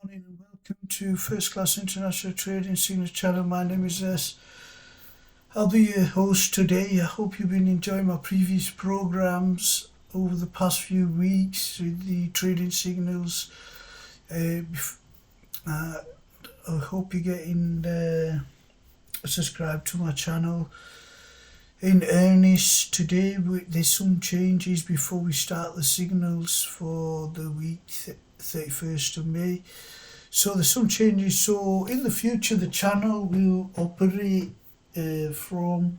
Morning and welcome to First Class International Trading Signal Channel. My name is S. I'll be your host today. I hope you've been enjoying my previous programs over the past few weeks with the trading signals. I hope you're getting subscribed to my channel. In earnest today, there's some changes before we start the signals for the week 31st of May. So there's some changes. So in the future, the channel will operate from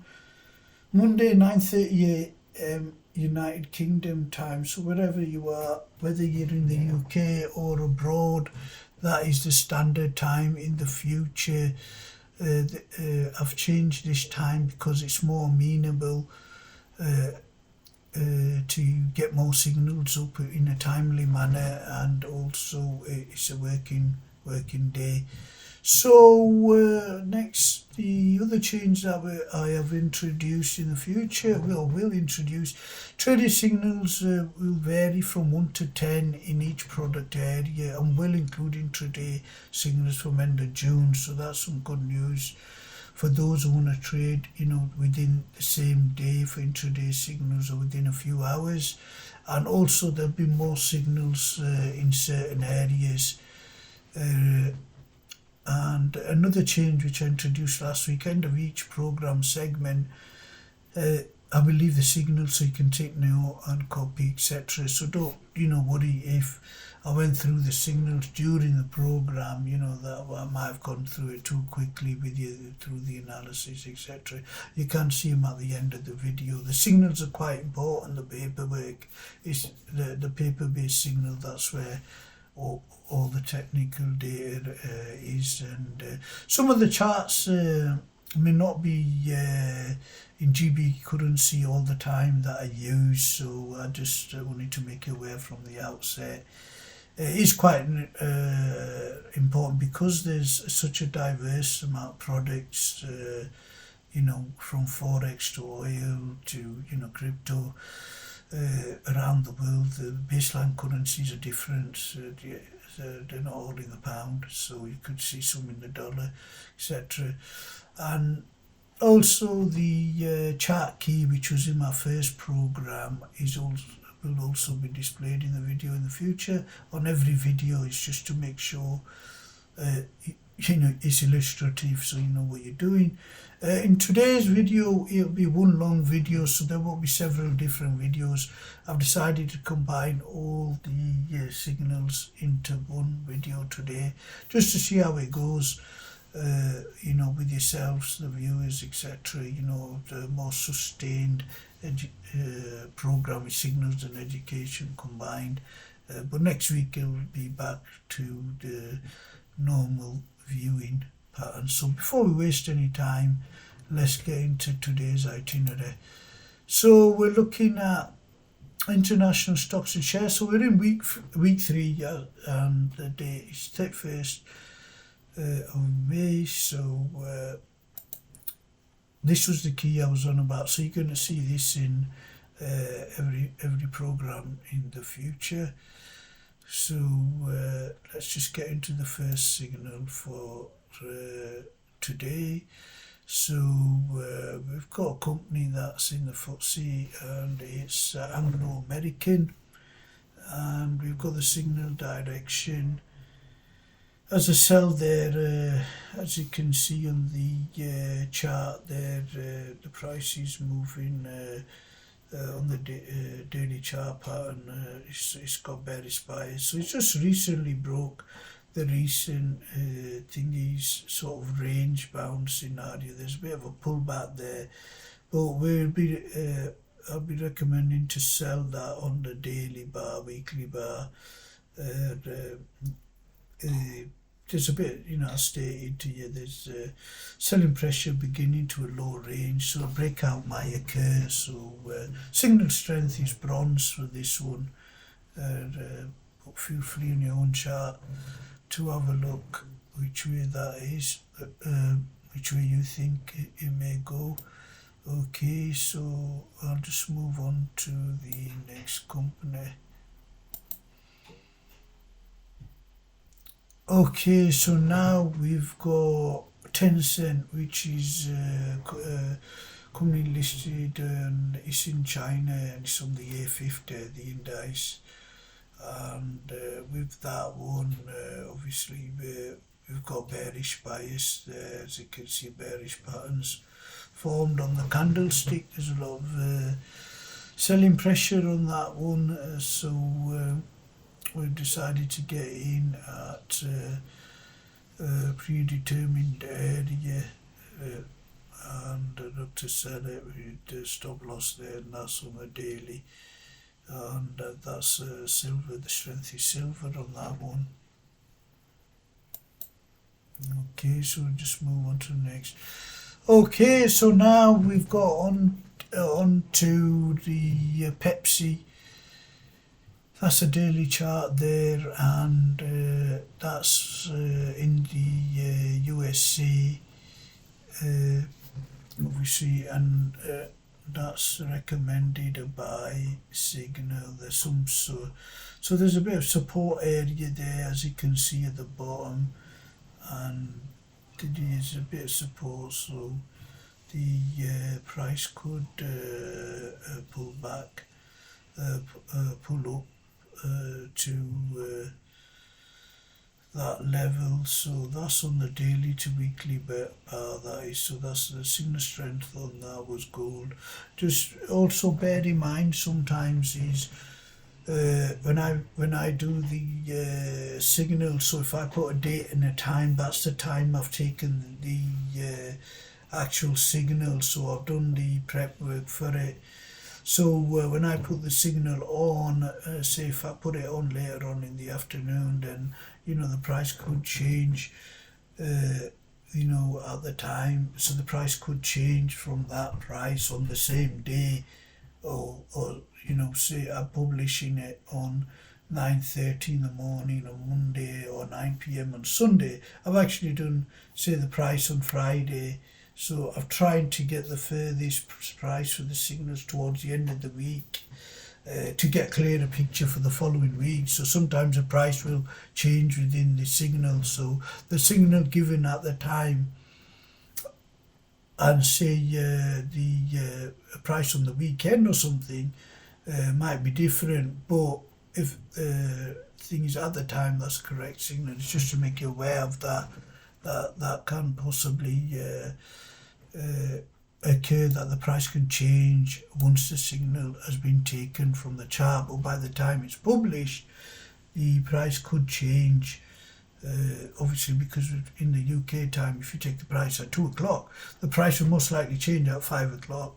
Monday 9:30 a.m. United Kingdom time. So wherever you are, whether you're in the UK or abroad, that is the standard time in the future. I've changed this time because it's more amenable to get more signals up in a timely manner, and also it's a working day. So next, the other change that I have introduced in the future, will introduce trading signals will vary from 1 to 10 in each product area, and will include intraday signals from end of June. So that's some good news for those who want to trade, within the same day for intraday signals or within a few hours. And also there'll be more signals in certain areas. And another change which I introduced last week, end of each program segment, I will leave the signal so you can take note and copy, etc. So don't worry if I went through the signals during the program, that I might have gone through it too quickly with you through the analysis, etc. You can see them at the end of the video. The signals are quite important. The paperwork is the paper-based signal. That's where all the technical data is, and some of the charts may not be in GB currency all the time that I use, so I just wanted to make you aware from the outset. It is quite important because there's such a diverse amount of products, from Forex to oil to crypto. Around the world, the baseline currencies are different. They're not all in the pound, so you could see some in the dollar, etc. And also the chart key, which was in my first program, will also be displayed in the video in the future. On every video, it's just to make sure it's illustrative, so you know what you're doing. In today's video, it'll be one long video, so there will be several different videos. I've decided to combine all the signals into one video today, just to see how it goes, with yourselves, the viewers, etc. The more sustained program with signals and education combined. But next week it'll be back to the normal viewing pattern. So before we waste any time, let's get into today's itinerary. So we're looking at international stocks and shares. So we're in week 3, and the date is 31st of May. So this was the key I was on about. So you're going to see this in every program in the future. So let's just get into the first signal for today. So we've got a company that's in the FTSE, and it's Anglo-American, and we've got the signal direction as a sell there. As you can see on the chart there, the price is moving on the daily chart pattern. It's got bearish bias, so it's just recently broke the recent thingy's sort of range bound scenario. There's a bit of a pullback there, but I'll be recommending to sell that on the daily bar, weekly bar. There's a bit, I stated to you, there's selling pressure beginning to a low range, so a breakout might occur. So signal strength is bronze for this one. But feel free on your own chart to have a look which way that is, which way you think it may go. Okay, so I'll just move on to the next company. Okay, so now we've got Tencent, which is company listed, and it's in China, and it's on the A50, the Indices. And with that one, obviously we've got bearish bias there, as you can see, bearish patterns formed on the candlestick. There's a lot of selling pressure on that one, so we've decided to get in at predetermined area, and look to sell it with stop loss there, and that's on the daily. And that's silver, the strength is silver on that one. Okay, so we'll just move on to the next. Okay, so now we've got on to the Pepsi. That's a daily chart there, and that's in the USC, obviously, and that's recommended a buy signal. There's some so there's a bit of support area there, as you can see at the bottom, and there's a bit of support, so the price could pull back, pull up to that level. So that's on the daily to weekly bar, that is. So that's the signal strength on that was gold. Just also bear in mind sometimes is when I do the signal, so if I put a date and a time, that's the time I've taken the actual signal, so I've done the prep work for it. So when I put the signal on, say if I put it on later on in the afternoon, then the price could change, at the time. So the price could change from that price on the same day, or say I'm publishing it on 9:30 in the morning on Monday, or 9 p.m. on Sunday. I've actually done, say, the price on Friday. So I've tried to get the furthest price for the signals towards the end of the week, to get a clearer picture for the following week. So sometimes the price will change within the signal. So the signal given at the time, and say the price on the weekend or something, might be different. But if thing is at the time, that's the correct signal. It's just to make you aware of that. That can possibly occur, that the price can change once the signal has been taken from the chart, but by the time it's published, the price could change. Obviously, because in the UK time, if you take the price at 2 o'clock, the price will most likely change at 5 o'clock.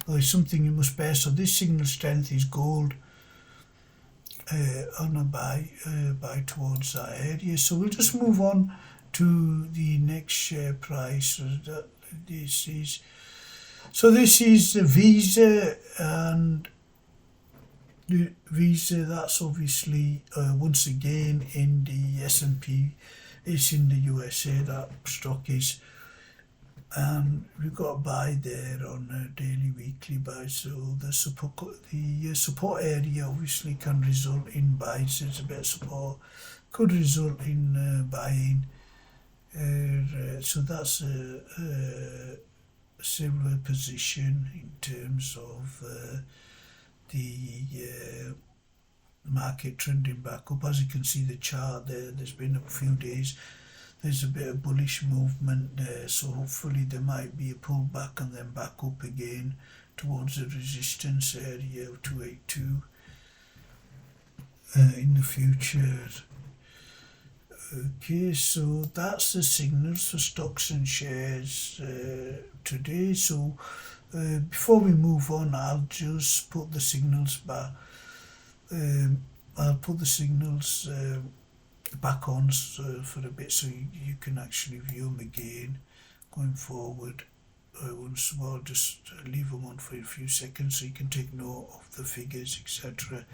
It's something you must bear. So this signal strength is gold on a buy towards that area. So we'll just move on to the next share price. This is Visa, and the Visa, that's obviously once again in the S&P. It's in the USA, that stock is, and we've got a buy there on a daily, weekly buy. So the support area obviously can result in buys. There's a bit of support, could result in buying. So that's a similar position in terms of the market trending back up. As you can see the chart there's been a few days, there's a bit of bullish movement there, so hopefully there might be a pullback and then back up again towards the resistance area of 282 in the future. Okay, so that's the signals for stocks and shares today. So before we move on, I'll just put the signals back. I'll put the signals back on for a bit, so you can actually view them again going forward. Once more, just leave them on for a few seconds so you can take note of the figures, etc.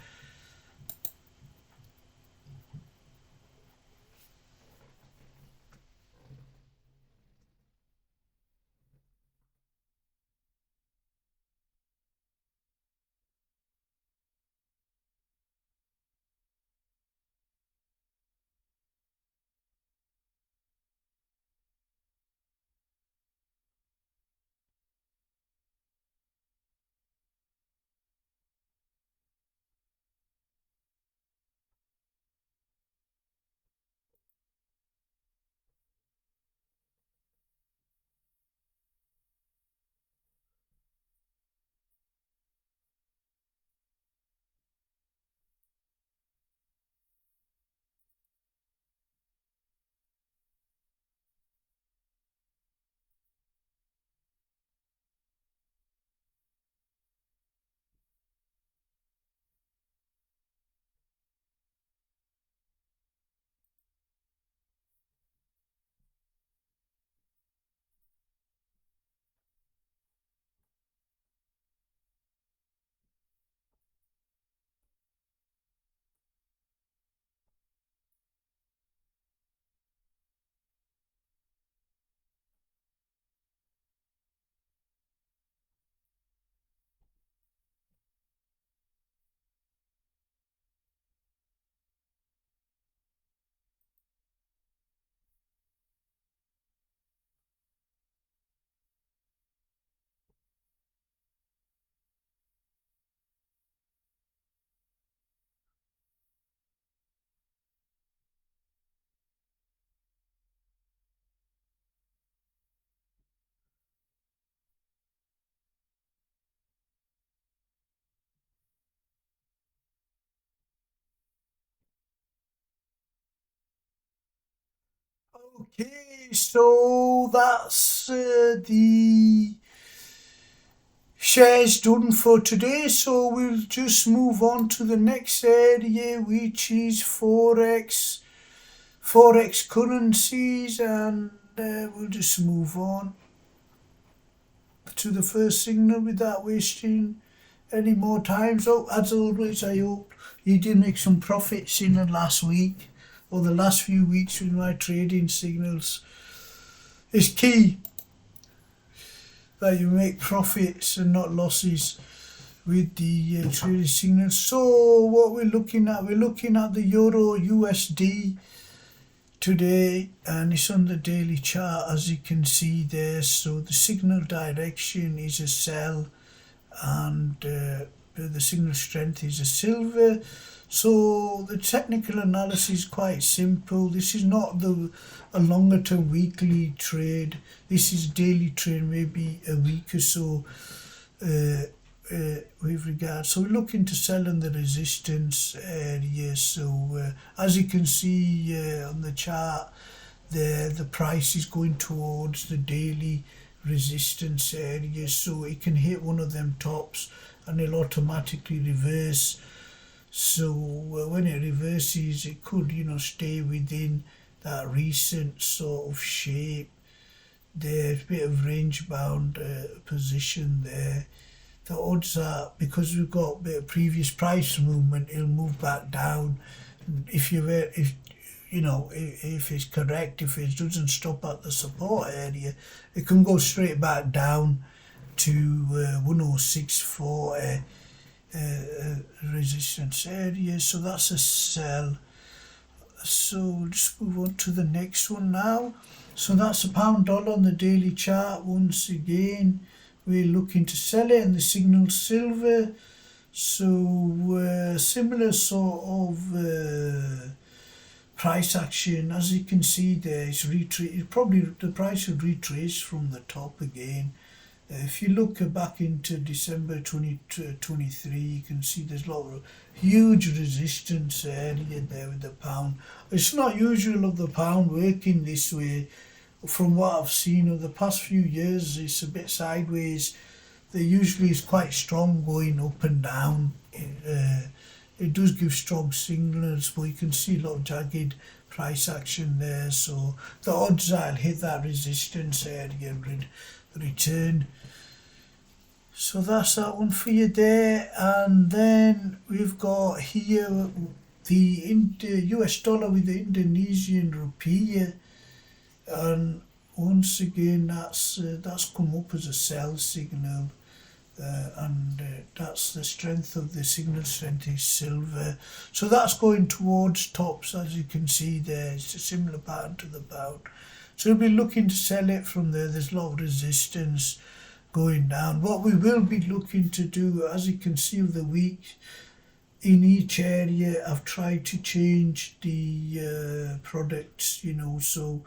Okay, so that's the shares done for today. So we'll just move on to the next area, which is Forex currencies, and we'll just move on to the first signal without wasting any more time. So as always, I hope you did make some profits in the last week or the last few weeks with my trading signals. It's key that you make profits and not losses with the trading signals. So what we're looking at the Euro USD today, and it's on the daily chart as you can see there. So the signal direction is a sell, and the signal strength is a silver. So the technical analysis is quite simple. This is not a longer term weekly trade. This is daily trade, maybe a week or so with regard. So we're looking to sell in the resistance area. So as you can see on the chart there, the price is going towards the daily resistance area. So it can hit one of them tops and it'll automatically reverse. So when it reverses, it could, stay within that recent sort of shape. There's a bit of range bound position there. The odds are, because we've got a bit of previous price movement, it'll move back down. If it's correct, if it doesn't stop at the support area, it can go straight back down to 106.40 resistance area. So that's a sell. So we'll just move on to the next one now. So that's a pound dollar on the daily chart. Once again, we're looking to sell it, and the signal silver. So similar sort of price action. As you can see there, it's probably the price would retrace from the top again. If you look back into December 2023, you can see there's a lot of huge resistance area there with the pound. It's not usual of the pound working this way. From what I've seen over the past few years, it's a bit sideways. There usually is quite strong going up and down. It does give strong signals, but you can see a lot of jagged price action there. So the odds are I'll hit that resistance area and return. So that's that one for you there. And then we've got here the US dollar with the Indonesian rupiah, and once again that's come up as a sell signal, and that's the strength of the signal strength is silver. So that's going towards tops, as you can see there. It's a similar pattern to the pound. So we'll be looking to sell it from there. There's a lot of resistance going down. What we will be looking to do, as you can see of the week, in each area I've tried to change the products, so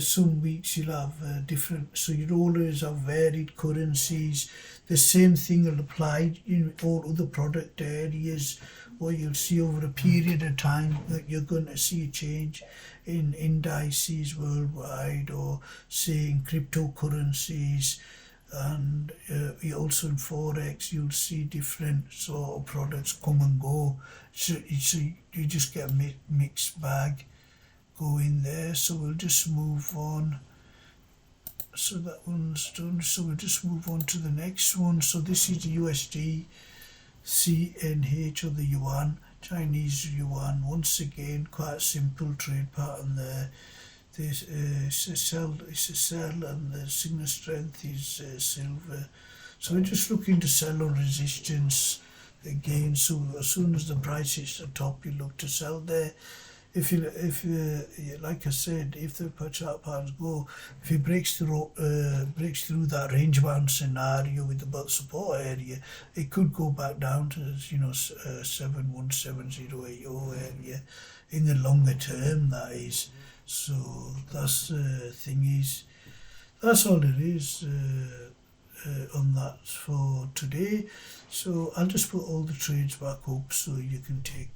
some weeks you'll have different, so you'd always have varied currencies. The same thing will apply in all other product areas, where you'll see over a period of time that you're going to see a change in indices worldwide, or say in cryptocurrencies. And also in Forex, you'll see different sort of products come and go. So you just get a mixed bag going there. So we'll just move on. So that one's done. So we'll just move on to the next one. So this is the USD CNH, or the yuan, Chinese yuan. Once again, quite a simple trade pattern there. It's a sell, and the signal strength is silver. So we're just looking to sell on resistance again. So as soon as the price hits the top, you look to sell there. If like I said, if the chart patterns go, if it breaks through that range bound scenario with the support area, it could go back down to 717080 area in the longer term, that is. So that's the thing is, that's all it is on that for today. So I'll just put all the trades back up so you can take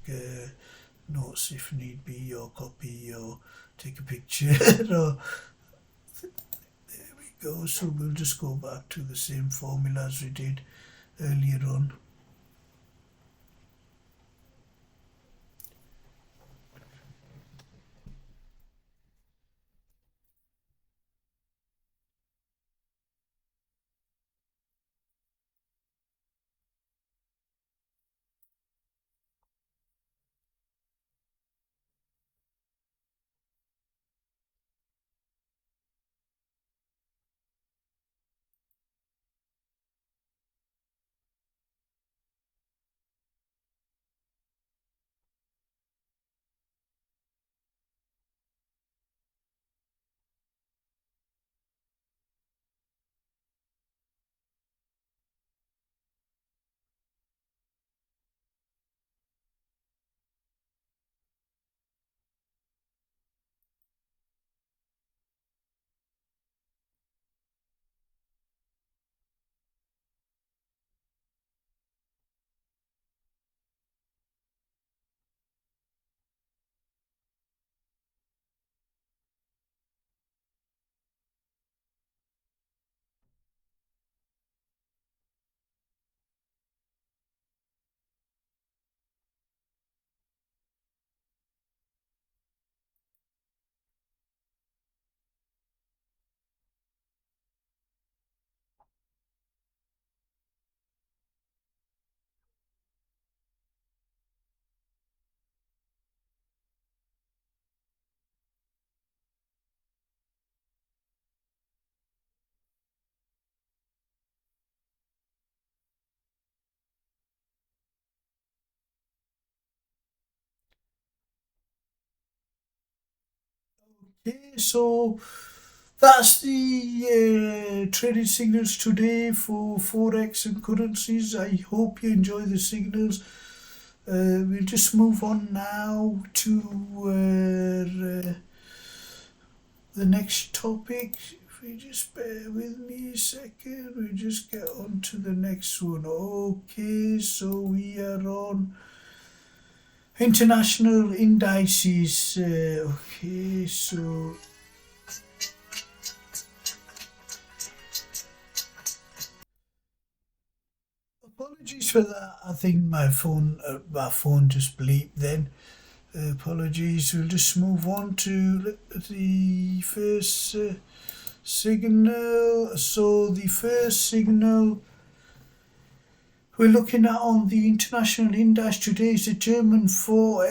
notes if need be, or copy, or take a picture. Or, there we go. So we'll just go back to the same formula as we did earlier on. Okay, so that's the trading signals today for Forex and currencies. I hope you enjoy the signals. We'll just move on now to the next topic. If we just bear with me a second, we just get on to the next one. Okay, so we are on international indices. Okay, so apologies for that. I think my phone just bleeped then. Apologies. We'll just move on to the first signal. So the first signal we're looking at on the international index today is the German 4,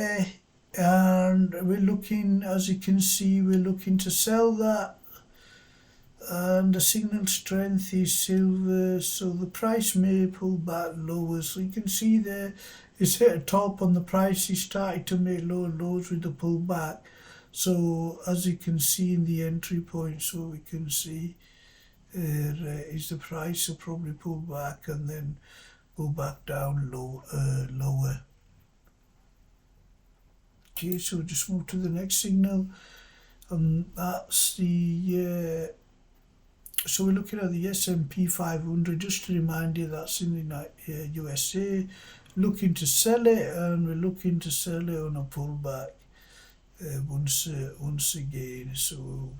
and we're looking, as you can see, we're looking to sell that, and the signal strength is silver, so the price may pull back lower. So you can see there it's hit a top on the price, is starting to make lower lows with the pullback. So as you can see in the entry point, so we can see is the price will probably pull back and then go back down lower. Okay, so just move to the next signal, and that's the so we're looking at the S&P 500. Just to remind you, that's in the USA. Looking to sell it, and we're looking to sell it on a pullback once again. So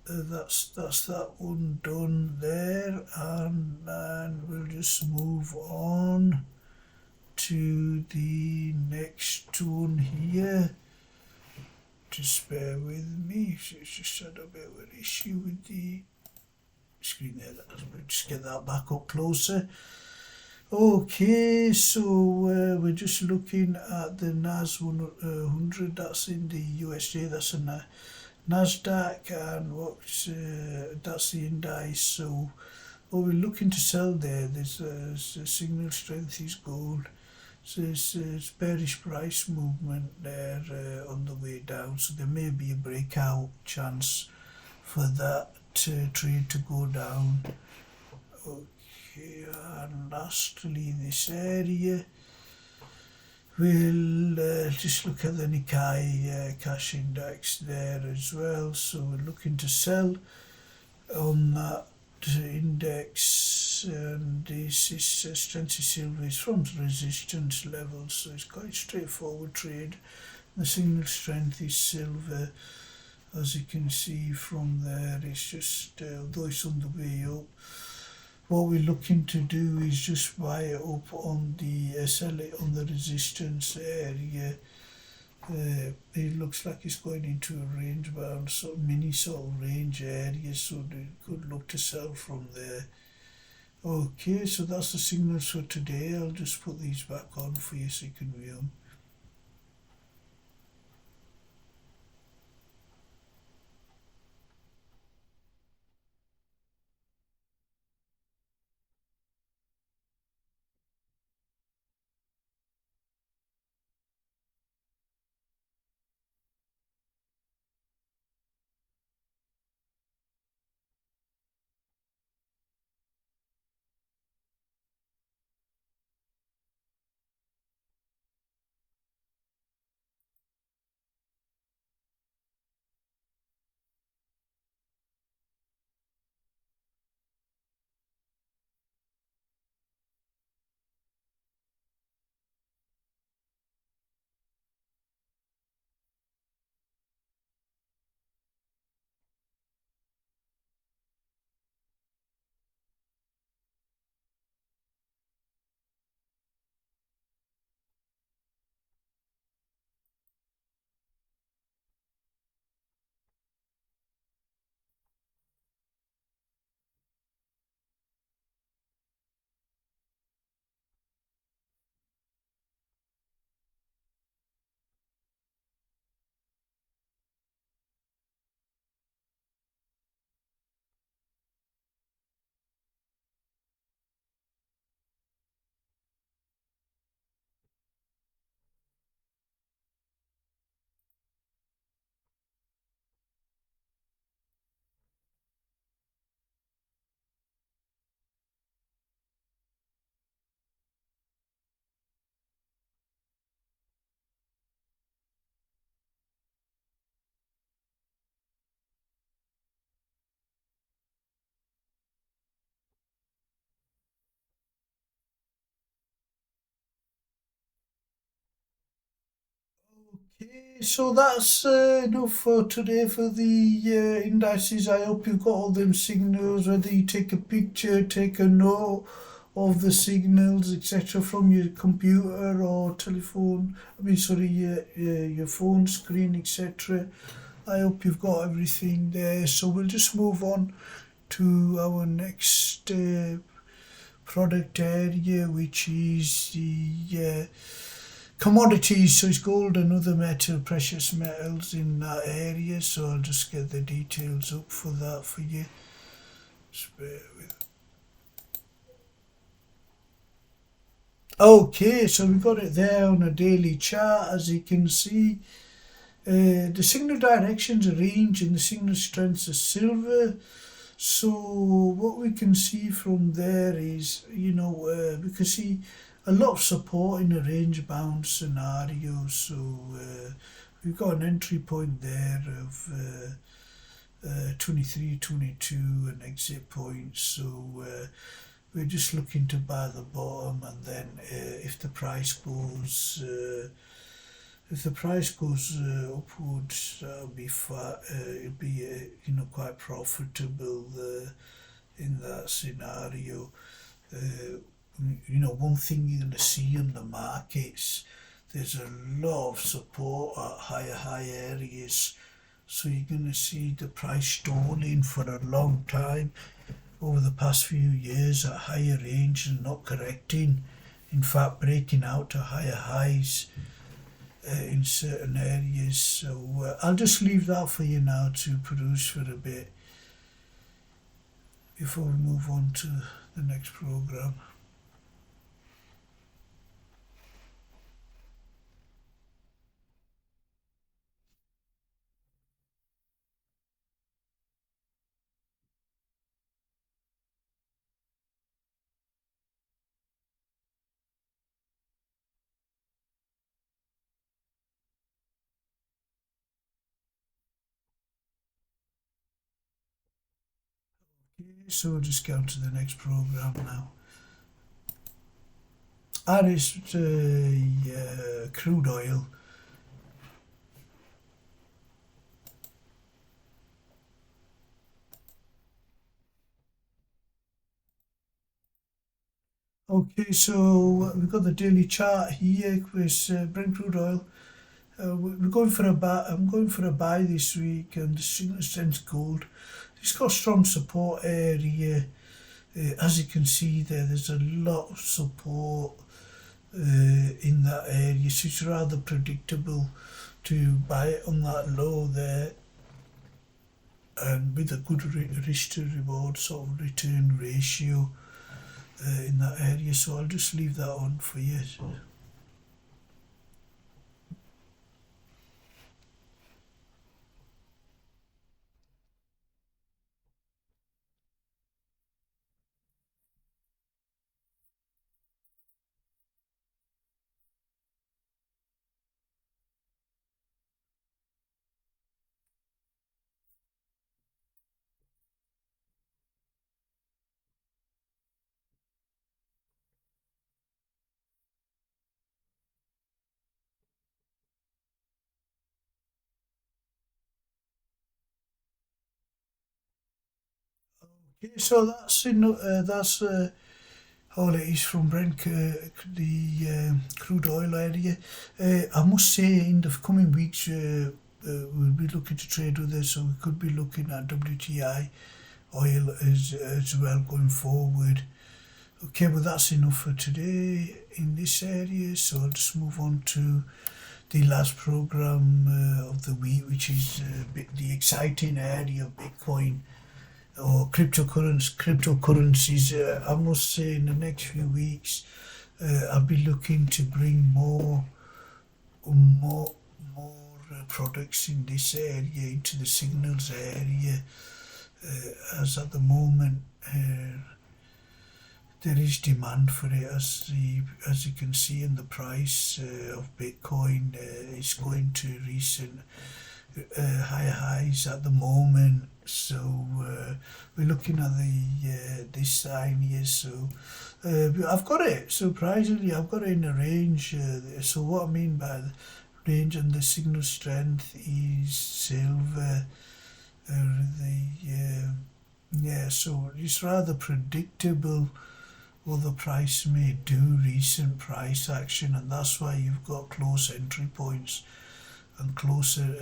that's that one done there, and we'll just move on to the next one here. Just bear with me. It's just had a bit of an issue with the screen there. We'll just get that back up closer. Okay, so we're just looking at the NAS 100. That's in the USA. That's a NASDAQ, and that's the index. So what we're looking to sell there, there's the signal strength is gold. So it's bearish price movement there on the way down. So there may be a breakout chance for that trade to go down. Okay, and lastly, this area, we'll just look at the Nikkei cash index there as well. So we're looking to sell on that index, and this is strength of silver is from resistance levels, so it's quite straightforward trade The signal strength is silver. As you can see from there, it's just, although it's on the way up, what we're looking to do is just buy it up on the, sell it on the resistance area. It looks like it's going into a range bound, sort of mini sort of range area, so we could look to sell from there. Okay, so that's the signals for today. I'll just put these back on for you so you can view them. Okay, so that's enough for today for the indices. I hope you've got all them signals, whether you take a picture, take a note of the signals, etc., from your computer or telephone. I mean, sorry, your phone screen, etc. I hope you've got everything there. So we'll just move on to our next product area, which is the commodities. So it's gold and other metal, precious metals in that area. So I'll just get the details up for that for you. Just bear with. Okay, so we've got it there on a daily chart, as you can see. The signal directions are range and the signal strengths are silver. So what we can see from there is, we can see a lot of support in a range bound scenario. So we've got an entry point there of 23, 22, an exit point. So we're just looking to buy the bottom, and then if the price goes upwards, that'll be it'll be quite profitable in that scenario. One thing you're going to see in the markets, there's a lot of support at high areas. So you're going to see the price stalling for a long time over the past few years at higher range and not correcting. In fact, breaking out to higher highs in certain areas. So I'll just leave that for you now to produce for a bit before we move on to the next program. So we'll just go on to the next program now. And it's crude oil. Okay, so we've got the daily chart here with Brent crude oil. We're going for a buy. I'm going for a buy this week, and the signal strength gold. It's got a strong support area. As you can see there, there's a lot of support in that area, so it's rather predictable to buy it on that low there, and with a good risk to reward sort of return ratio in that area. So I'll just leave that on for you. Okay, so that's all it is from Brent, the crude oil area. I must say, in the coming weeks, we'll be looking to trade with this, so we could be looking at WTI oil as well going forward. Okay, well that's enough for today in this area, so I'll just move on to the last program of the week, which is the exciting area of Bitcoin or cryptocurrencies. I must say, in the next few weeks, I'll be looking to bring more products in this area into the signals area, as at the moment there is demand for it, as you can see in the price of Bitcoin. It's going to recent higher highs at the moment. So we're looking at the this sign here. So I've got it. Surprisingly, I've got it in a range. So what I mean by the range and the signal strength is silver. Yeah. So it's rather predictable what the price may do, recent price action, and that's why you've got close entry points and closer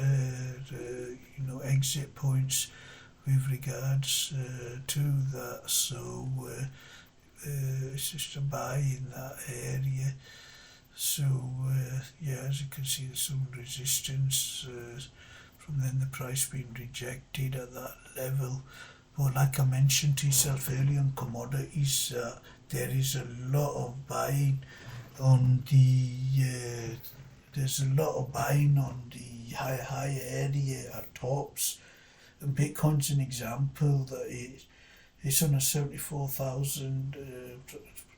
exit points with regards to that. So it's just a buy in that area. So as you can see, there's some resistance from then the price being rejected at that level. But like I mentioned to yourself earlier on commodities, there is a lot of buying on the there's a lot of buying on the high area at tops, and Bitcoin's an example that it's on a 74,000.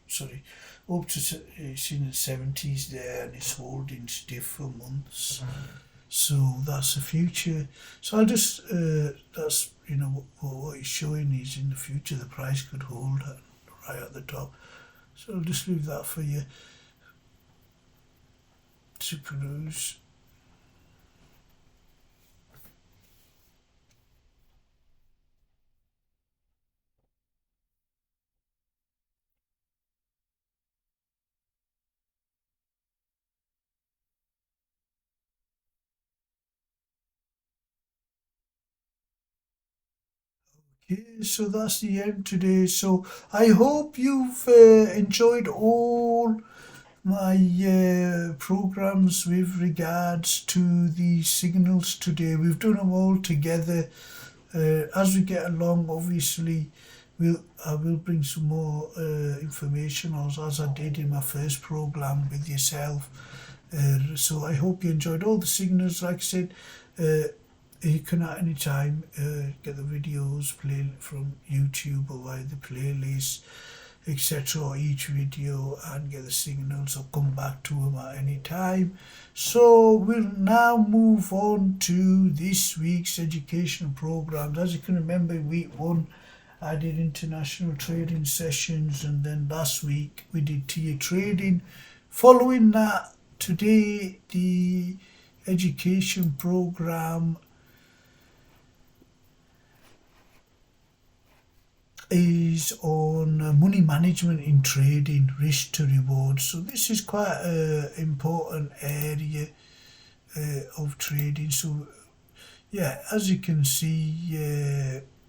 Sorry, up to it's in the 70s there, and it's holding stiff for months. So that's the future. So I'll just that's what it's showing is in the future the price could hold right at the top. So I'll just leave that for you to peruse. Okay, so that's the end today. So I hope you've enjoyed all my programs with regards to the signals today. We've done them all together. As we get along, obviously, I will bring some more information, as I did in my first program with yourself. So I hope you enjoyed all the signals. Like I said, you can at any time get the videos play from YouTube or via the playlist, etc., or each video, and get the signals or come back to them at any time. So we'll now move on to this week's educational programs. As you can remember, week 1 I did international trading sessions, and then last week we did tier trading. Following that, today the education program is on money management in trading, risk to reward. So this is quite an important area of trading. So yeah, as you can see,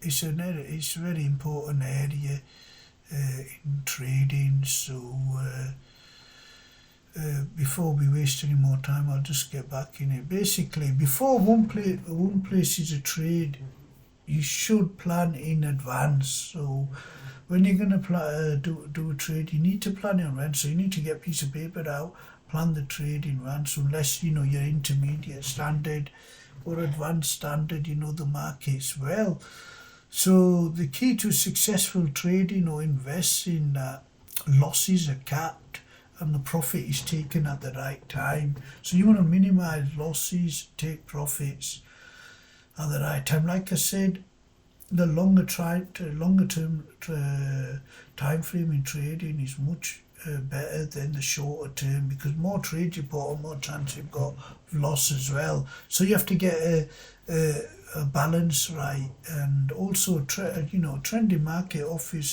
it's a very important area in trading. So before we waste any more time, I'll just get back in it. Basically, before one places a trade, you should plan in advance. So when you're going to do a trade, you need to plan in advance. So you need to get a piece of paper out, plan the trade in advance, unless you're intermediate standard or advanced standard, the markets well. So the key to successful trading or investing, losses are capped and the profit is taken at the right time. So you want to minimize losses, take profits at the right time. Like I said, the longer term time frame in trading is much better than the shorter term, because more trades you put on, more chance you've got of loss as well. So you have to get a balance right, and also trending market offers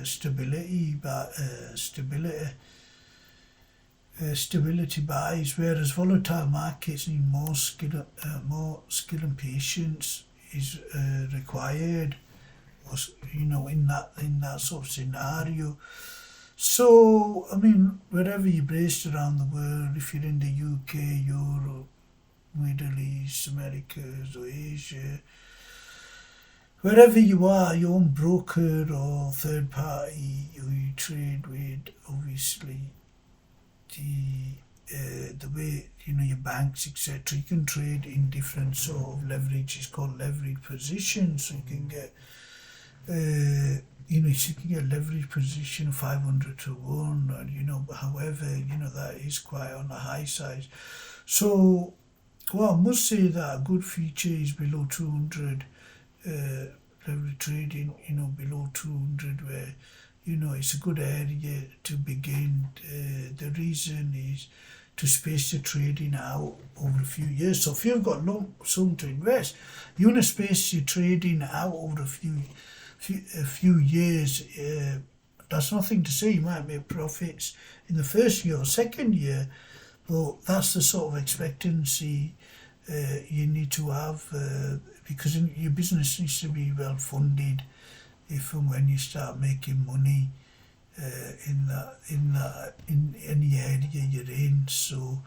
stability, but stability buys, whereas volatile markets need more skill and patience is required, in that sort of scenario. So I mean, wherever you're based around the world, if you're in the UK, Europe, Middle East, Americas or Asia, wherever you are, your own broker or third party who you trade with, obviously the way your banks, etc., you can trade in different sort of leverage. It's called leverage positions. So you can get you can get leverage position of 500 to 1, or however, that is quite on the high side. So I must say that a good feature is below 200 leverage trading, below 200, where it's a good area to begin. The reason is to space the trading out over a few years. So if you've got lump sum to invest, you want to space your trading out over a few years. That's nothing to say you might make profits in the first year or second year, but that's the sort of expectancy you need to have, because your business needs to be well funded if and when you start making money in any area you're in. So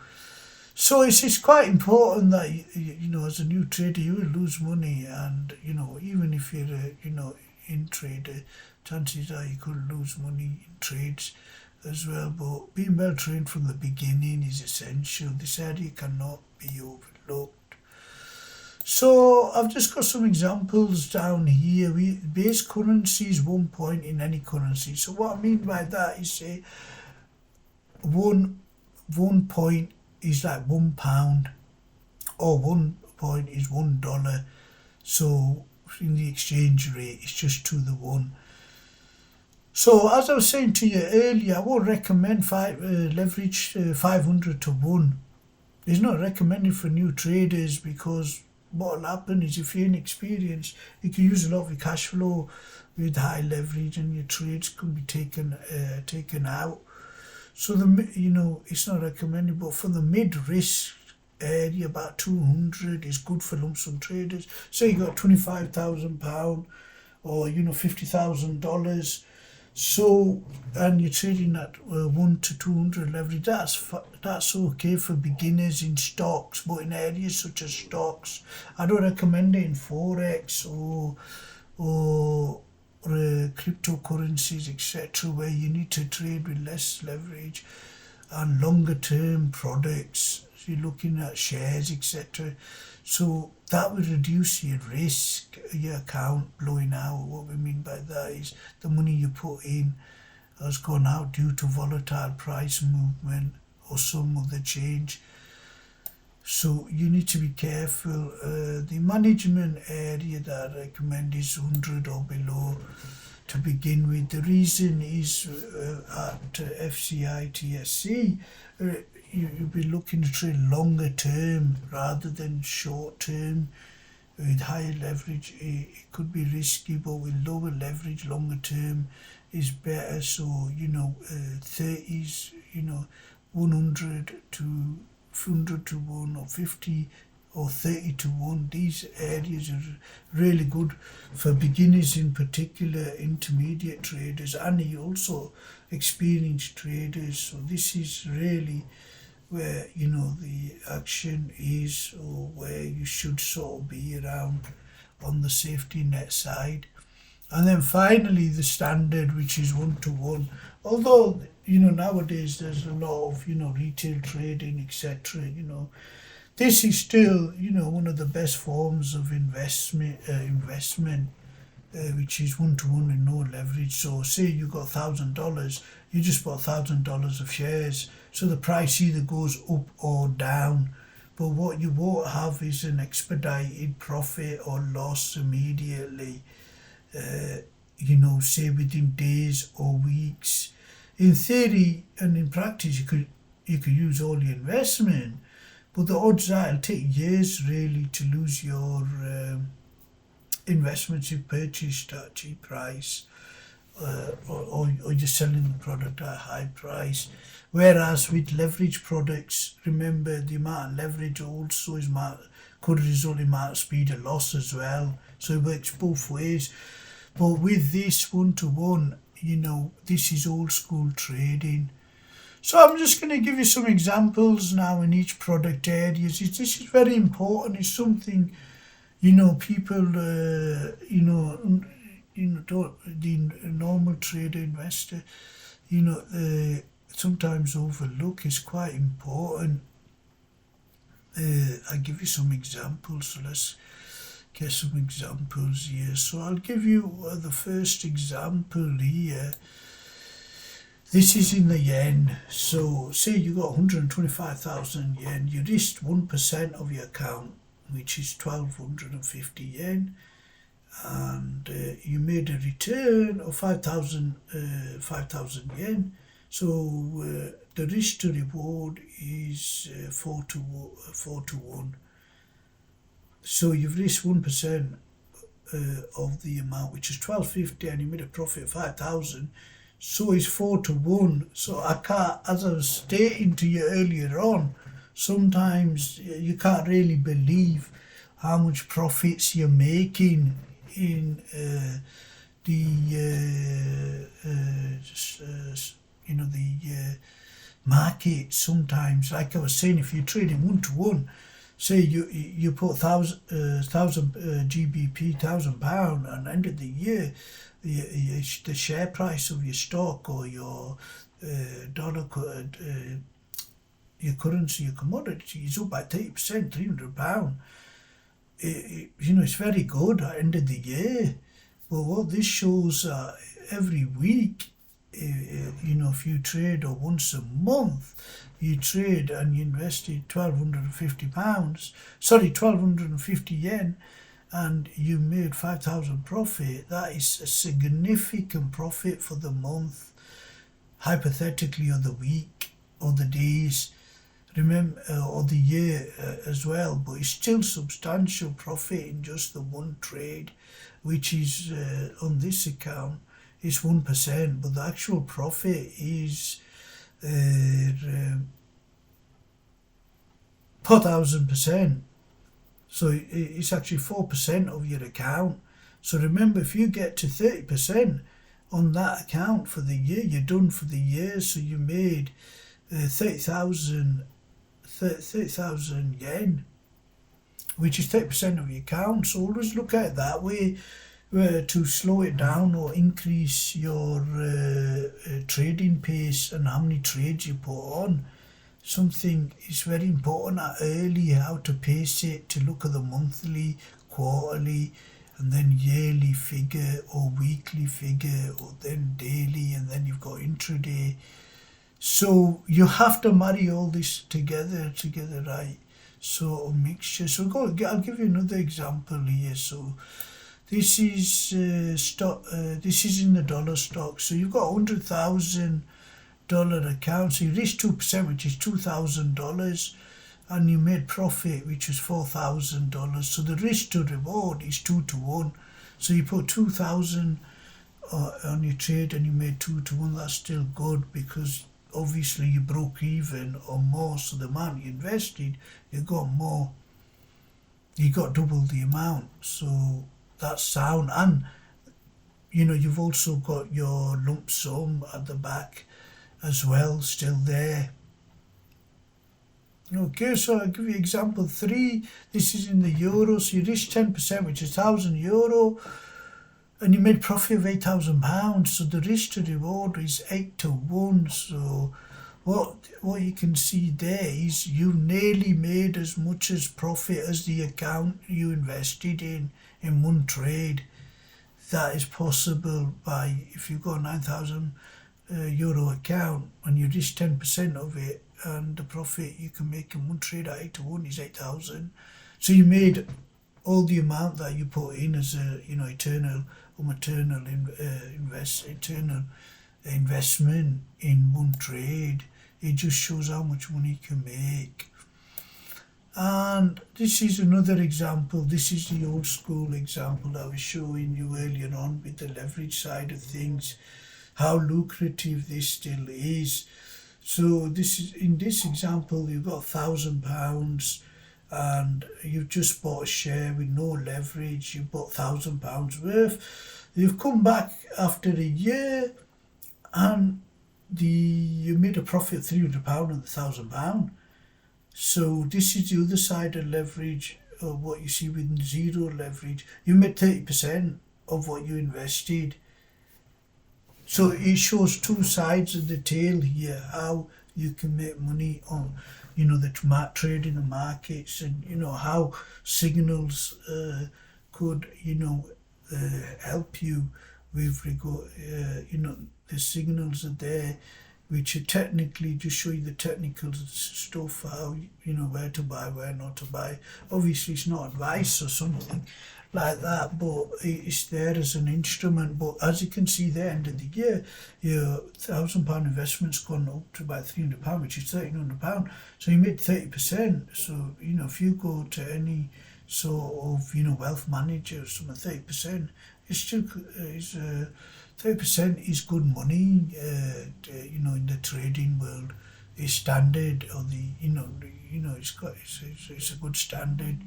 it's quite important that as a new trader you will lose money, and even if you're in trader, chances are you could lose money in trades as well. But being well trained from the beginning is essential. This area cannot be overlooked. So I've just got some examples down here. Base currency is 1 point in any currency. So what I mean by that is, say, one point is like £1, or 1 point is $1. So in the exchange rate, it's just to the 1. So as I was saying to you earlier, I won't recommend leverage 500 to 1. It's not recommended for new traders, because what will happen is, if you're inexperienced, you can use a lot of your cash flow with high leverage, and your trades can be taken out. So it's not recommended. But for the mid-risk area, about 200 is good for lump sum traders. So you got £25,000 or $50,000. So, and you're trading at 1 to 200 leverage. That's okay for beginners in stocks, but in areas such as stocks, I don't recommend it in Forex or cryptocurrencies, etc., where you need to trade with less leverage and longer term products. So you're looking at shares, etc. So that will reduce your risk, your account blowing out. What we mean by that is the money you put in has gone out due to volatile price movement or some other change. So you need to be careful. The management area that I recommend is 100 or below to begin with. The reason is at FCI TSC, you'll be looking to trade longer term rather than short term With higher leverage, it could be risky, but with lower leverage, longer term is better. So 30s, 100 to 100 to 1 or 50 or 30 to 1. These areas are really good for beginners, in particular, intermediate traders, and also experienced traders. So this is really where the action is, or where you should sort of be around on the safety net side. And then finally the standard, which is 1-to-1. Although nowadays there's a lot of retail trading, etc. This is still one of the best forms of investment, which is 1-to-1 with no leverage. So say you got $1,000, you just bought $1,000 of shares. So the price either goes up or down. But what you won't have is an expedited profit or loss immediately, say within days or weeks. In theory and in practice, you could use all your investment, but the odds are it'll take years really to lose your investments you purchased at a cheap price, or you're selling the product at a high price. Whereas with leverage products, remember the amount of leverage also could result in amount of speed of loss as well. So it works both ways. But with this 1-to-1, this is old school trading. So I'm just going to give you some examples now in each product areas. This is very important. It's something people don't, the normal trader, investor, sometimes overlook. Is quite important. I'll give you some examples. So let's get some examples here. So I'll give you the first example here. This is in the yen. So say you got 125,000 yen. You risked 1% of your account, which is 1,250 yen. And you made a return of 5,000 yen. So the risk to reward is 4-to-1. So you've risked 1% of the amount, which is 1,250, and you made a profit of 5,000. So it's 4-to-1. So I can't, as I was stating to you earlier on, sometimes you can't really believe how much profits you're making in the market. Sometimes, like I was saying, if you're trading 1-to-1, say you put 1,000 GBP, £1,000, and end of the year, the share price of your stock or your dollar, your currency, your commodity is up by 30%, £300. It's very good at the end of the year. But what this shows every week, if you trade, or once a month you trade and you invested £1,250 yen, and you made 5,000 profit, that is a significant profit for the month, hypothetically, or the week, or the days, remember, or the year as well. But it's still substantial profit in just the one trade, which is on this account is 1%, but the actual profit is 4,000%. So it's actually 4% of your account. So remember, if you get to 30% on that account for the year, you're done for the year. So you made 30,000 yen, which is 30% of your account. So always look at it that way, to slow it down or increase your trading pace and how many trades you put on. Something is very important early, how to pace it, to look at the monthly, quarterly, and then yearly figure, or weekly figure, or then daily, and then you've got intraday. So you have to marry all this together, right? So a mixture. So I'll give you another example here. So this is stock. This is in the dollar stock. So you've got $100,000 account. So you risk 2%, which is $2,000, and you made profit, which was $4,000. So the risk to reward is 2 to 1. So you put 2,000 on your trade and you made 2 to 1. That's still good, because obviously you broke even or more. So the amount you invested, you got more. You got double the amount. So that's sound. And you've also got your lump sum at the back as well, still there. Okay, so I'll give you example 3. This is in the euro. So you risk 10%, which is €1,000, and you made profit of £8,000. So the risk to reward is 8 to 1. So what you can see there is you nearly made as much as profit as the account you invested in one trade. That is possible by, if you've got a €9,000 account and you risk 10% of it, and the profit you can make in one trade at 8 to 1 is 8,000. So you made all the amount that you put in as a eternal investment in one trade. It just shows how much money you can make. And this is another example. This is the old school example that I was showing you earlier on with the leverage side of things, how lucrative this still is. So this is, in this example, you've got £1,000 and you've just bought a share with no leverage. You bought £1,000 worth. You've come back after a year and you made a profit of £300 on the £1,000. So this is the other side of leverage, of what you see with zero leverage. You made 30% of what you invested. So it shows two sides of the tail here, how you can make money on, the trade in the markets, and how signals could, help you with regard, the signals are there, which are technically just show you the technical stuff, how, where to buy, where not to buy. Obviously it's not advice or something like that, but it's there as an instrument. But as you can see there, end of the year, your £1,000 investment's gone up to about £300, which is £1,300. So you made 30%. So, if you go to any sort of, wealth manager, some 30%, it's still, 30% is good money, in the trading world. It's standard, or it's a good standard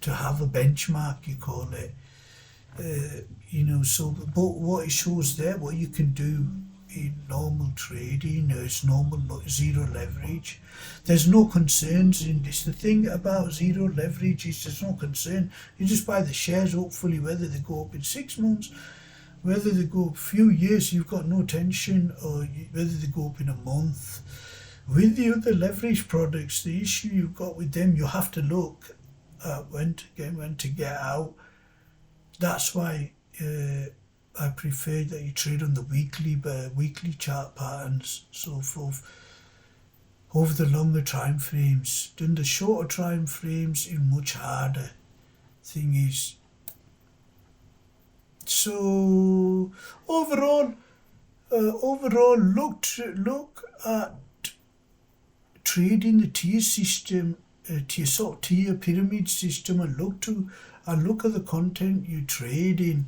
to have a benchmark, you call it. So, but what it shows there, what you can do in normal trading is normal zero leverage. There's no concerns in this. The thing about zero leverage is there's no concern. You just buy the shares, hopefully, whether they go up in 6 months, whether they go up a few years, you've got no tension, or whether they go up in a month. With the other leverage products, the issue you've got with them, you have to look at when to get out. That's why I prefer that you trade on the weekly chart patterns, so forth, over the longer time frames. Then the shorter time frames is much harder. Thing is, so overall, look at trading the tier system, tier pyramid system, and look at the content you trade in.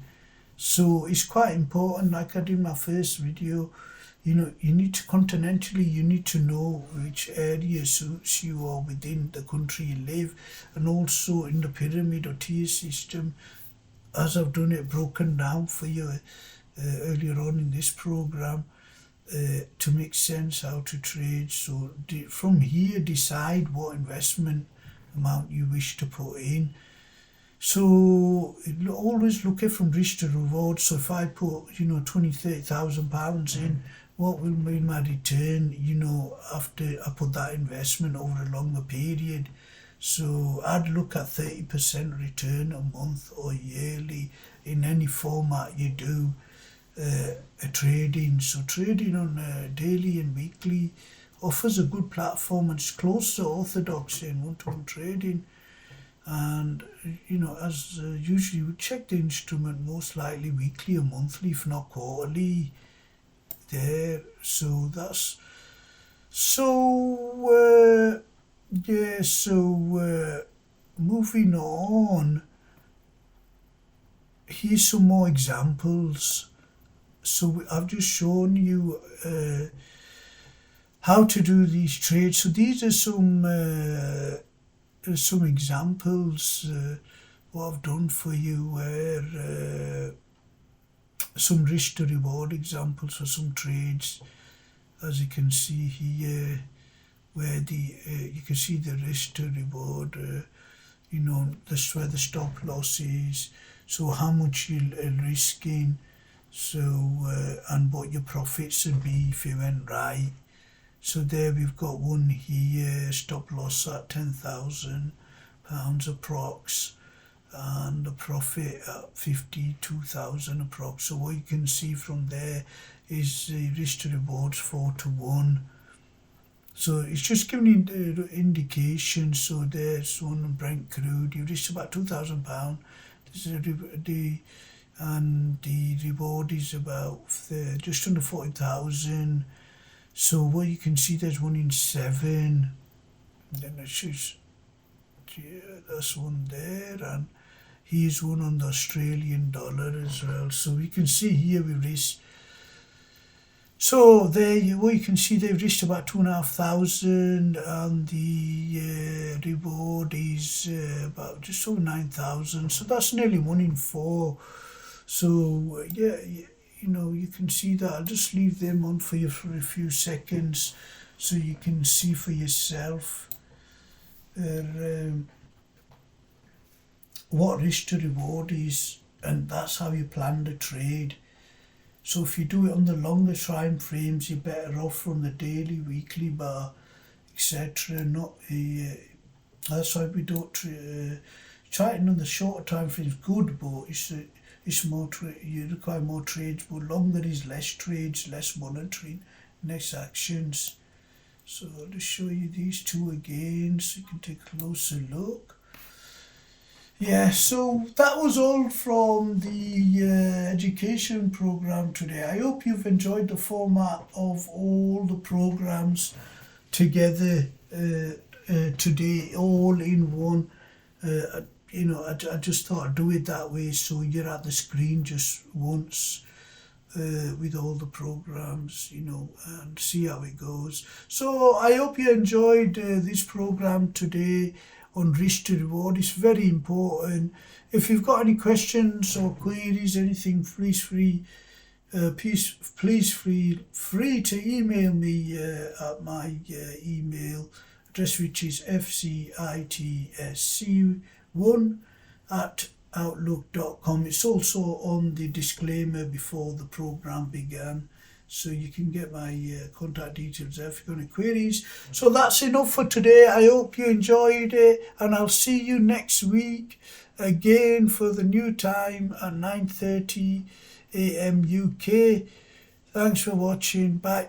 So it's quite important. Like I did in my first video, you need to continentally, you need to know which area suits you or within the country you live, and also in the pyramid or tier system, as I've done it broken down for you earlier on in this program, to make sense how to trade. So from here, decide what investment amount you wish to put in. So always look at from risk to reward. So if I put £20,000-30,000 in, what will be my return after I put that investment over a longer period? So I'd look at 30% return a month or yearly in any format you do trading. So trading on daily and weekly offers a good platform, and it's close to orthodoxy in one-to-one trading. And as usually you check the instrument most likely weekly or monthly, if not quarterly. There, so that's Yeah, so moving on, here's some more examples. So I've just shown you how to do these trades. So these are some examples what I've done for you, where some risk to reward examples for some trades, as you can see here, where you can see the risk to reward. This where the stop loss is. So how much you're risking. So and what your profits would be if you went right. So there we've got one here, stop loss at £10,000 approx, and the profit at 52,000 approx. So what you can see from there is the risk to rewards 4-1. So it's just giving you indication. So there's one on Brent Crude. You risk about £2,000. This is and the reward is about just under 40,000. So what you can see, there's 1 in 7. And then it's just, that's one there, and here's one on the Australian dollar as well. So we can see here we risk. So there, what you can see, they've risked about 2,500, and the reward is about just over 9,000. So that's nearly 1 in 4. So yeah, you can see that. I'll just leave them on for you for a few seconds so you can see for yourself what risk to reward is, and that's how you plan the trade. So if you do it on the longer time frames, you're better off from the daily, weekly bar, etc. That's why we don't charting on the shorter time frames. Good, but it's more you require more trades. But longer is less trades, less monitoring, less actions. So I'll just show you these two again, so you can take a closer look. Yeah, so that was all from the education program today. I hope you've enjoyed the format of all the programs together today, all in one. I just thought I'd do it that way, so you're at the screen just once with all the programs, and see how it goes. So I hope you enjoyed this program today on risk to reward. It's very important. If you've got any questions or queries, anything, please feel free to email me at my email address, which is fcitsc1@outlook.com. It's also on the disclaimer before the program began, so you can get my contact details there if you've got any queries. So that's enough for today. I hope you enjoyed it, and I'll see you next week again for the new time at 9:30 a.m. UK. Thanks for watching. Bye.